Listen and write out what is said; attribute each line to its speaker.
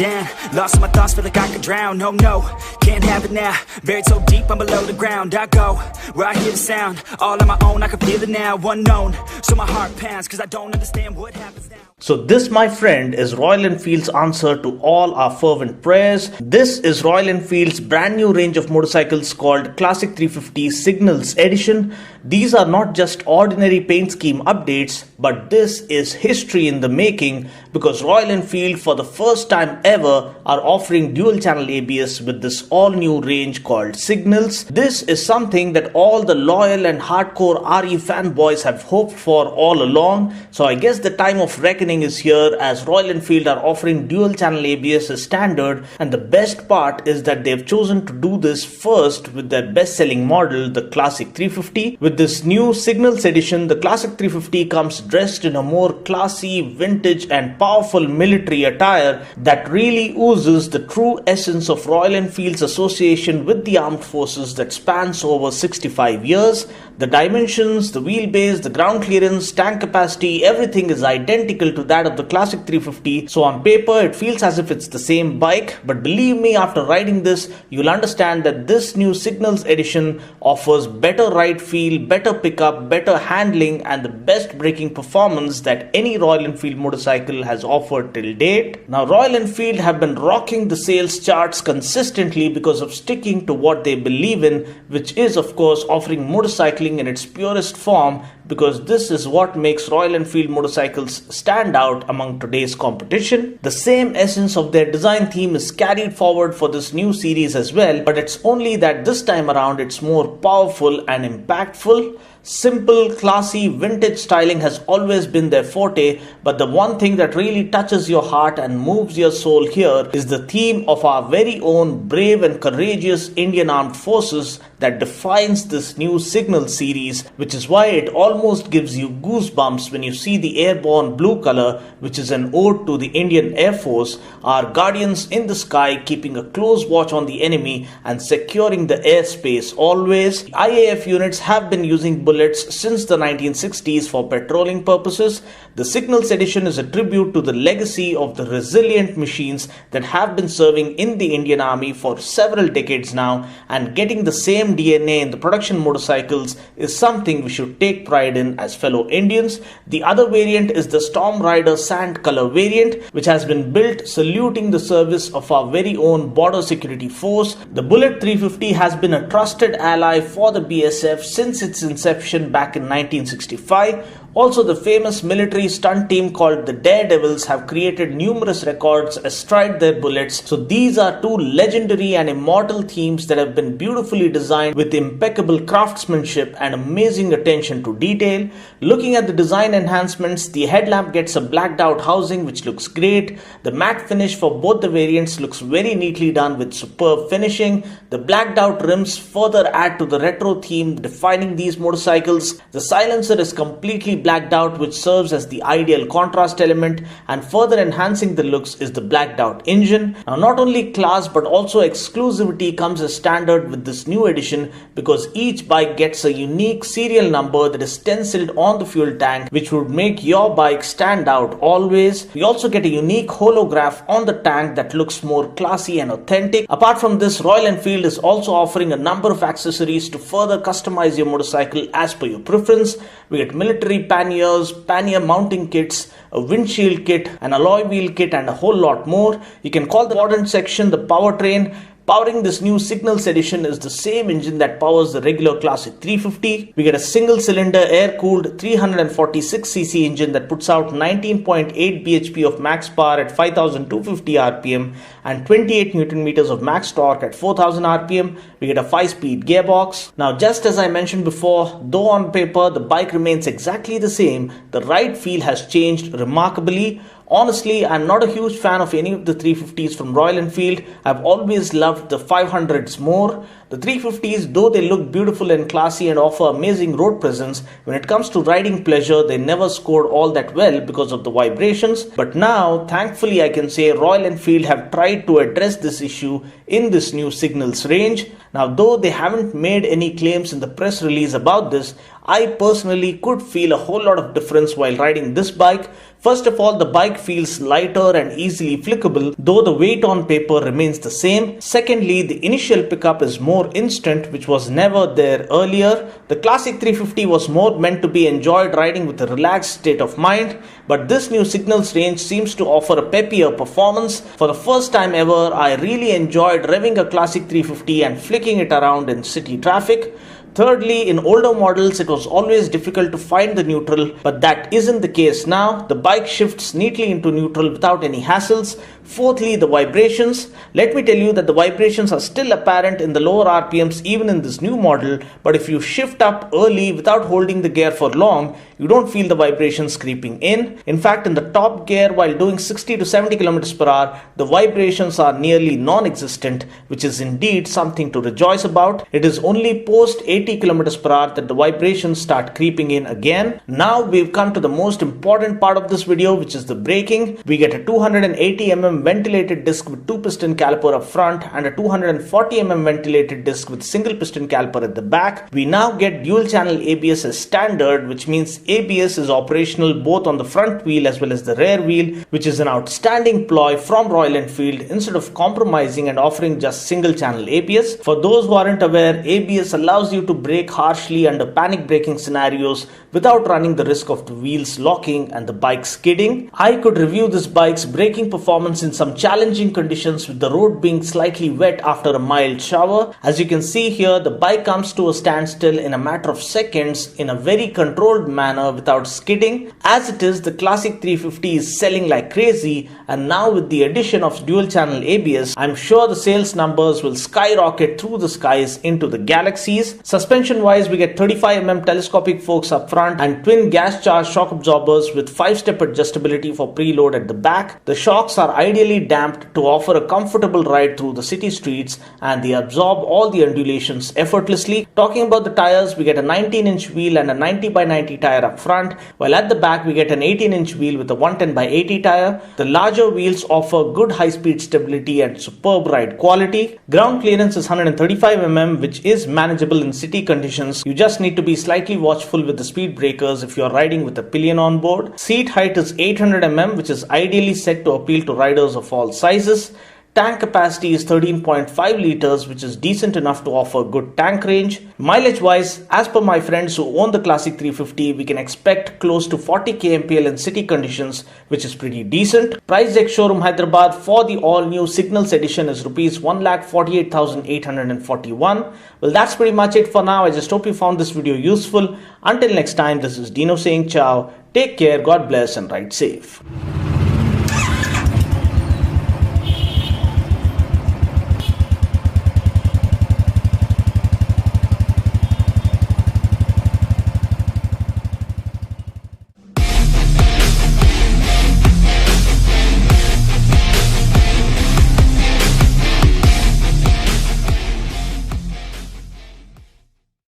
Speaker 1: down. Lost my thoughts, feel like I could drown. No, no, can't have it now. Buried so deep, I'm below the ground. I go where I hear the sound. All on my own, I can feel it now. Unknown, so my heart pounds, cause I don't understand what happens now.
Speaker 2: So this, my friend, is Royal Enfield's answer to all our fervent prayers. This is Royal Enfield's brand new range of motorcycles called Classic 350 Signals Edition. These are not just ordinary paint scheme updates, but this is history in the making, because Royal Enfield for the first time ever are offering dual channel ABS with this all new range called Signals. This is something that all the loyal and hardcore RE fanboys have hoped for all along. So I guess the time of reckoning is here, as Royal Enfield are offering dual channel ABS as standard, and the best part is that they've chosen to do this first with their best selling model, the Classic 350. With this new Signals edition, the Classic 350 comes dressed in a more classy, vintage and powerful military attire that really oozes the true essence of Royal Enfield's association with the armed forces that spans over 65 years. The dimensions, the wheelbase, the ground clearance, tank capacity, everything is identical to that of the Classic 350. So on paper, it feels as if it's the same bike. But believe me, after riding this, you'll understand that this new Signals edition offers better ride feel, better pickup, better handling, and the best braking performance that any Royal Enfield motorcycle has offered till date. Now, Royal Enfield have been rocking the sales charts consistently because of sticking to what they believe in, which is, of course, offering motorcycling in its purest form, because this is what makes Royal Enfield motorcycles stand out among today's competition. The same essence of their design theme is carried forward for this new series as well, but it's only that this time around it's more powerful and impactful. Simple, classy, vintage styling has always been their forte, but the one thing that really touches your heart and moves your soul here is the theme of our very own brave and courageous Indian Armed Forces that defines this new Signal series, which is why it almost gives you goosebumps when you see the airborne blue color, which is an ode to the Indian Air Force, our guardians in the sky keeping a close watch on the enemy and securing the airspace always. IAF units have been using bullets since the 1960s for patrolling purposes. The Signals edition is a tribute to the legacy of the resilient machines that have been serving in the Indian Army for several decades now, and getting the same DNA in the production motorcycles is something we should take pride in as fellow Indians. The other variant is the Storm Rider Sand Color variant, which has been built saluting the service of our very own border security force. The Bullet 350 has been a trusted ally for the BSF since its inception back in 1965. Also, the famous military stunt team called the Daredevils have created numerous records astride their bullets. So these are two legendary and immortal themes that have been beautifully designed with impeccable craftsmanship and amazing attention to detail. Looking at the design enhancements, the headlamp gets a blacked out housing which looks great. The matte finish for both the variants looks very neatly done with superb finishing. The blacked out rims further add to the retro theme defining these motorcycles. The silencer is completely blacked out, which serves as the ideal contrast element, and further enhancing the looks is the blacked out engine. Now, not only class but also exclusivity comes as standard with this new edition, because each bike gets a unique serial number that is stenciled on the fuel tank, which would make your bike stand out always. We also get a unique holograph on the tank that looks more classy and authentic. Apart from this, Royal Enfield is also offering a number of accessories to further customize your motorcycle as per your preference. We get military panniers, pannier mounting kits, a windshield kit, an alloy wheel kit, and a whole lot more. You can call the quadrant section the powertrain. Powering this new Signals edition is the same engine that powers the regular Classic 350. We get a single-cylinder air-cooled 346cc engine that puts out 19.8 bhp of max power at 5250 rpm and 28 Nm of max torque at 4000 rpm. We get a 5-speed gearbox. Now, just as I mentioned before, though on paper the bike remains exactly the same, the ride feel has changed remarkably. Honestly, I'm not a huge fan of any of the 350s from Royal Enfield. I've always loved the 500s more. The 350s, though they look beautiful and classy and offer amazing road presence, when it comes to riding pleasure, they never scored all that well because of the vibrations. But now, thankfully, I can say Royal Enfield have tried to address this issue in this new Signals range. Now, though they haven't made any claims in the press release about this, I personally could feel a whole lot of difference while riding this bike. First of all, the bike feels lighter and easily flickable, though the weight on paper remains the same. Secondly, the initial pickup is more instant, which was never there earlier. The Classic 350 was more meant to be enjoyed riding with a relaxed state of mind, but this new signals range seems to offer a peppier performance. For the first time ever, I really enjoyed revving a Classic 350 and flicking it around in city traffic. Thirdly, in older models, it was always difficult to find the neutral, but that isn't the case now. The bike shifts neatly into neutral without any hassles. Fourthly, the vibrations. Let me tell you that the vibrations are still apparent in the lower RPMs even in this new model, but if you shift up early without holding the gear for long, you don't feel the vibrations creeping in. In fact, in the top gear while doing 60 to 70 km per hour, the vibrations are nearly non-existent, which is indeed something to rejoice about. It is only post 80 km per hour that the vibrations start creeping in again. Now we've come to the most important part of this video, which is the braking. We get a 280 mm ventilated disc with 2-piston caliper up front and a 240 mm ventilated disc with single piston caliper at the back. We now get dual channel ABS as standard, which means ABS is operational both on the front wheel as well as the rear wheel, which is an outstanding ploy from Royal Enfield instead of compromising and offering just single channel ABS. For those who aren't aware, ABS allows you to brake harshly under panic braking scenarios without running the risk of the wheels locking and the bike skidding. I could review this bike's braking performance in some challenging conditions, with the road being slightly wet after a mild shower. As you can see here, the bike comes to a standstill in a matter of seconds in a very controlled manner without skidding. As it is, the Classic 350 is selling like crazy, and now with the addition of dual channel ABS, I'm sure the sales numbers will skyrocket through the skies into the galaxies. Suspension wise, we get 35 mm telescopic forks up front and twin gas charged shock absorbers with 5-step adjustability for preload at the back. The shocks are ideally damped to offer a comfortable ride through the city streets, and they absorb all the undulations effortlessly. Talking about the tires, we get a 19-inch wheel and a 90 by 90 tire up front, while at the back we get an 18-inch wheel with a 110 by 80 tire. The larger wheels offer good high-speed stability and superb ride quality. Ground clearance is 135 mm, which is manageable in city conditions. You just need to be slightly watchful with the speed breakers if you are riding with a pillion on board. Seat height is 800 mm, which is ideally set to appeal to riders of all sizes. Tank capacity is 13.5 liters, which is decent enough to offer good tank range. Mileage wise, as per my friends who own the Classic 350, we can expect close to 40 kmpl in city conditions, which is pretty decent. Price ex showroom Hyderabad for the all new Signals edition is rupees 1,48,841. Well, that's pretty much it for now. I just hope you found this video useful. Until next time, this is Dino saying ciao. Take care, God bless, and ride safe.